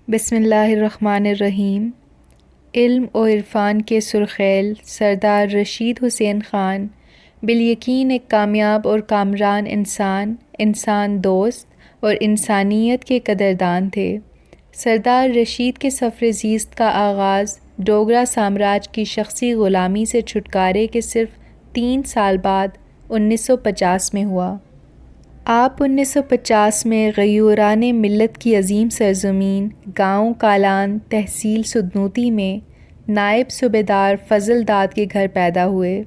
بسم اللہ الرحمن الرحیم۔ علم و عرفان کے سرخیل سردار رشید حسین خان بالیقین ایک کامیاب اور کامران انسان دوست اور انسانیت کے قدردان تھے۔ سردار رشید کے سفر زیست کا آغاز ڈوگرا سامراج کی شخصی غلامی سے چھٹکارے کے صرف 3 سال بعد 1950 میں ہوا۔ آپ 1950 میں غیوران ملت کی عظیم سرزمین گاؤں کالان تحصیل سدنوتی میں نائب صوبیدار فضل داد کے گھر پیدا ہوئے۔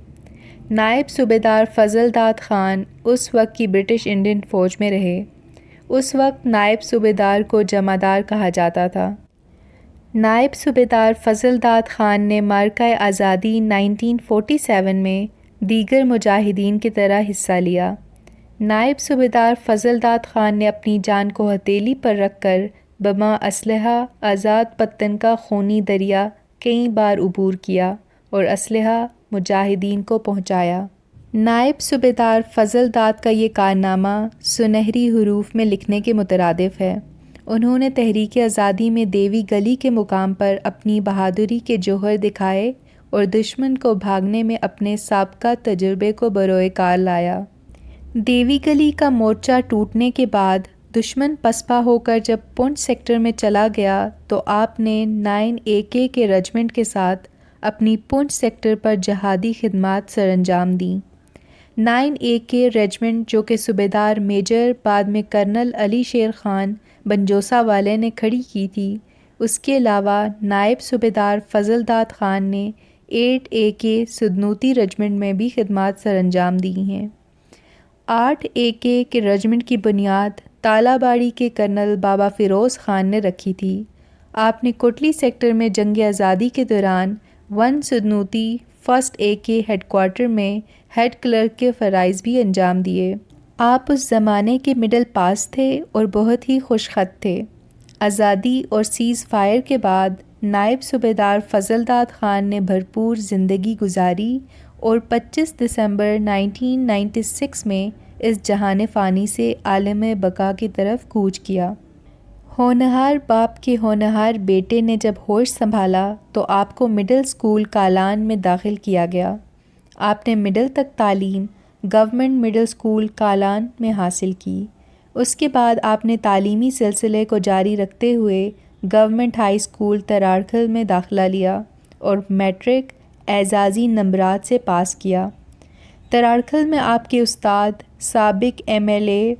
نائب صوبیدار فضل داد خان اس وقت کی برٹش انڈین فوج میں رہے۔ اس وقت نائب صوبیدار کو جمعدار کہا جاتا تھا۔ نائب صوبیدار فضل داد خان نے معرکہ آزادی 1947 میں دیگر مجاہدین کی طرح حصہ لیا۔ نائب صوبیدار فضل داد خان نے اپنی جان کو ہتھیلی پر رکھ کر بما اسلحہ آزاد پتن کا خونی دریا کئی بار عبور کیا اور اسلحہ مجاہدین کو پہنچایا۔ نائب صوبیدار فضل داد کا یہ کارنامہ سنہری حروف میں لکھنے کے مترادف ہے۔ انہوں نے تحریک آزادی میں دیوی گلی کے مقام پر اپنی بہادری کے جوہر دکھائے اور دشمن کو بھاگنے میں اپنے سابقہ تجربے کو بروئے کار لایا۔ دیوی گلی کا مورچہ ٹوٹنے کے بعد دشمن پسپا ہو کر جب پونچھ سیکٹر میں چلا گیا تو آپ نے 9 AK کے رجمنٹ کے ساتھ اپنی پونچھ سیکٹر پر جہادی خدمات سر انجام دیں۔ 9 AK رجمنٹ جو کہ صوبیدار میجر بعد میں کرنل علی شیر خان بنجوسا والے نے کھڑی کی تھی، اس کے علاوہ نائب صوبیدار فضل داد خان نے 8 AK سدنوتی رجمنٹ میں بھی خدمات سر انجام دی ہیں۔ 8 AK کے رجمنٹ کی بنیاد تالاباڑی کے کرنل بابا فیروز خان نے رکھی تھی۔ آپ نے کوٹلی سیکٹر میں جنگ آزادی کے دوران 1 سدنوتی 1 AK ہیڈ کوارٹر میں ہیڈ کلرک کے فرائض بھی انجام دیے۔ آپ اس زمانے کے مڈل پاس تھے اور بہت ہی خوش خط تھے۔ آزادی اور سیز فائر کے بعد نائب صوبیدار فضل داد خان نے بھرپور زندگی گزاری اور 25 دسمبر 1996 میں اس جہان فانی سے عالم بقا کی طرف کوچ کیا۔ ہونہار باپ کے ہونہار بیٹے نے جب ہوش سنبھالا تو آپ کو مڈل اسکول کالان میں داخل کیا گیا۔ آپ نے مڈل تک تعلیم گورنمنٹ مڈل اسکول کالان میں حاصل کی۔ اس کے بعد آپ نے تعلیمی سلسلے کو جاری رکھتے ہوئے گورنمنٹ ہائی اسکول تراڑکھل میں داخلہ لیا اور میٹرک اعزازی نمبرات سے پاس کیا۔ تراڑکھل میں آپ کے استاد سابق MLA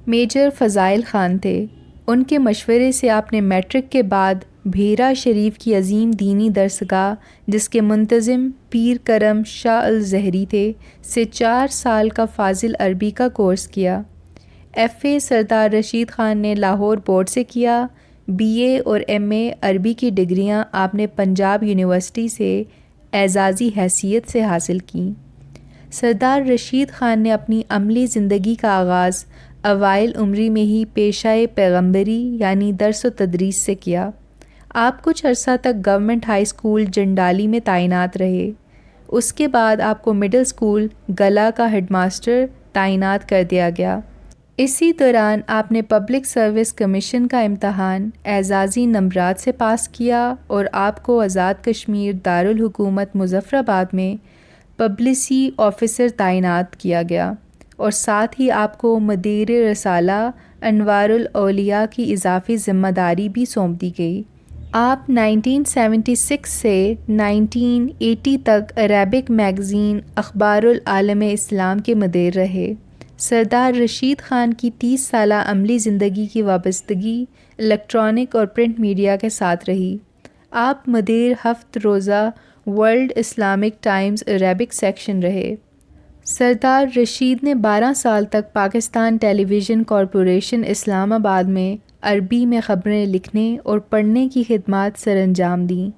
میجر فضائل خان تھے۔ ان کے مشورے سے آپ نے میٹرک کے بعد بھیرا شریف کی عظیم دینی درسگاہ جس کے منتظم پیر کرم شاہ الزہری تھے سے 4 سال کا فاضل عربی کا کورس کیا۔ FA سردار رشید خان نے لاہور بورڈ سے کیا۔ BA اور MA عربی کی ڈگریاں آپ نے پنجاب یونیورسٹی سے اعزازی حیثیت سے حاصل کیں۔ سردار رشید خان نے اپنی عملی زندگی کا آغاز اوائل عمری میں ہی پیشہ پیغمبری یعنی درس و تدریس سے کیا۔ آپ کچھ عرصہ تک گورنمنٹ ہائی اسکول جنڈالی میں تعینات رہے۔ اس کے بعد آپ کو مڈل اسکول گلا کا ہیڈ ماسٹر تعینات کر دیا گیا۔ اسی دوران آپ نے پبلک سروس کمیشن کا امتحان اعزازی نمبرات سے پاس کیا اور آپ کو آزاد کشمیر دارالحکومت مظفر آباد میں پبلسی آفیسر تعینات کیا گیا اور ساتھ ہی آپ کو مدیر رسالہ انوار الاولیاء کی اضافی ذمہ داری بھی سونپ دی گئی۔ آپ 1976 سے 1980 تک عربک میگزین اخبار العالم اسلام کے مدیر رہے۔ سردار رشید خان کی 30 سالہ عملی زندگی کی وابستگی الیکٹرانک اور پرنٹ میڈیا کے ساتھ رہی۔ آپ مدیر 7 روزہ world Islamic Times Arabic section رہے۔ سردار رشید نے 12 سال تک پاکستان ٹیلی ویژن کارپوریشن اسلام آباد میں عربی میں خبریں لکھنے اور پڑھنے کی خدمات سر انجام دیں۔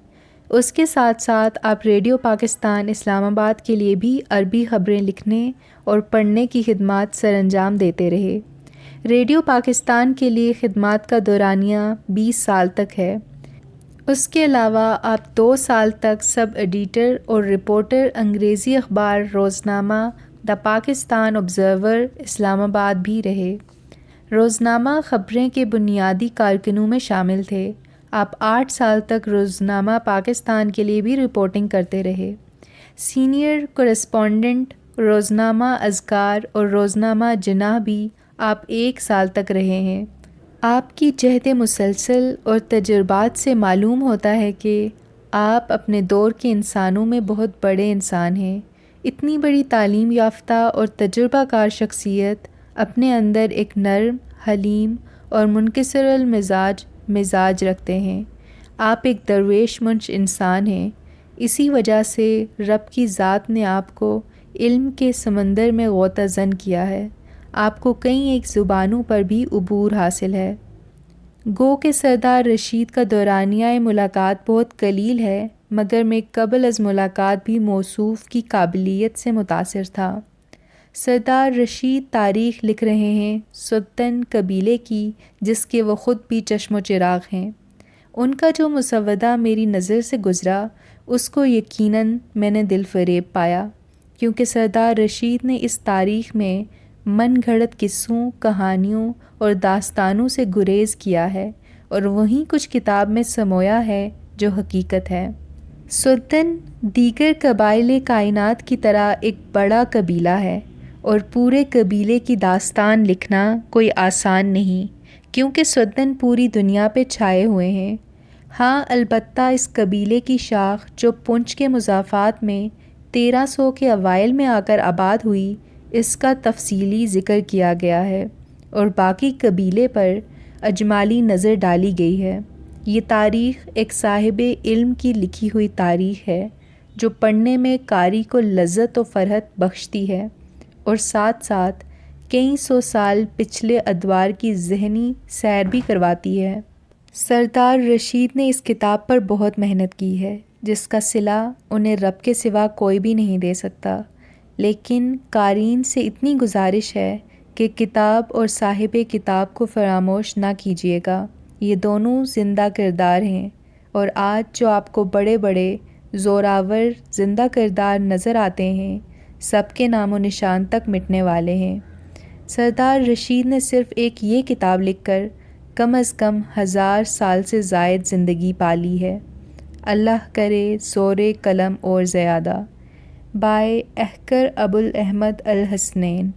اس کے ساتھ ساتھ آپ ریڈیو پاکستان اسلام آباد کے لیے بھی عربی خبریں لکھنے اور پڑھنے کی خدمات سر انجام دیتے رہے۔ ریڈیو پاکستان کے لیے خدمات کا دورانیہ 20 سال تک ہے۔ اس کے علاوہ آپ 2 سال تک سب ایڈیٹر اور رپورٹر انگریزی اخبار روزنامہ دا پاکستان آبزرور اسلام آباد بھی رہے۔ روزنامہ خبریں کے بنیادی کارکنوں میں شامل تھے۔ آپ 8 سال تک روزنامہ پاکستان کے لیے بھی رپورٹنگ کرتے رہے۔ سینئر کورسپونڈنٹ روزنامہ اذکار اور روزنامہ جناح بھی آپ 1 سال تک رہے ہیں۔ آپ کی جہد مسلسل اور تجربات سے معلوم ہوتا ہے کہ آپ اپنے دور کے انسانوں میں بہت بڑے انسان ہیں۔ اتنی بڑی تعلیم یافتہ اور تجربہ کار شخصیت اپنے اندر ایک نرم، حلیم اور منکسر مزاج رکھتے ہیں۔ آپ ایک درویش منش انسان ہیں۔ اسی وجہ سے رب کی ذات نے آپ کو علم کے سمندر میں غوطہ زن کیا ہے۔ آپ کو کئی ایک زبانوں پر بھی عبور حاصل ہے۔ گو کہ سردار رشید کا دورانیہ ملاقات بہت قلیل ہے، مگر میں قبل از ملاقات بھی موصوف کی قابلیت سے متاثر تھا۔ سردار رشید تاریخ لکھ رہے ہیں سدن قبیلے کی، جس کے وہ خود بھی چشم و چراغ ہیں۔ ان کا جو مسودہ میری نظر سے گزرا، اس کو یقیناً میں نے دل فریب پایا، کیونکہ سردار رشید نے اس تاریخ میں من گھڑت قصوں، کہانیوں اور داستانوں سے گریز کیا ہے، اور وہیں کچھ کتاب میں سمویا ہے جو حقیقت ہے۔ سدن دیگر قبائل کائنات کی طرح ایک بڑا قبیلہ ہے، اور پورے قبیلے کی داستان لکھنا کوئی آسان نہیں، کیونکہ سدن پوری دنیا پہ چھائے ہوئے ہیں۔ ہاں، البتہ اس قبیلے کی شاخ جو پنچ کے مضافات میں 1300 کے اوائل میں آ کر آباد ہوئی، اس کا تفصیلی ذکر کیا گیا ہے، اور باقی قبیلے پر اجمالی نظر ڈالی گئی ہے۔ یہ تاریخ ایک صاحب علم کی لکھی ہوئی تاریخ ہے، جو پڑھنے میں قاری کو لذت و فرحت بخشتی ہے، اور ساتھ ساتھ کئی 100 سال پچھلے ادوار کی ذہنی سیر بھی کرواتی ہے۔ سردار رشید نے اس کتاب پر بہت محنت کی ہے، جس کا صلہ انہیں رب کے سوا کوئی بھی نہیں دے سکتا، لیکن قارئین سے اتنی گزارش ہے کہ کتاب اور صاحب کتاب کو فراموش نہ کیجیے گا۔ یہ دونوں زندہ کردار ہیں، اور آج جو آپ کو بڑے بڑے زوراور زندہ کردار نظر آتے ہیں، سب کے نام و نشان تک مٹنے والے ہیں۔ سردار رشید نے صرف ایک یہ کتاب لکھ کر کم از کم 1000 سال سے زائد زندگی پالی ہے۔ اللہ کرے زور قلم اور زیادہ۔ بائے احقر ابو الاحمد الحسنین۔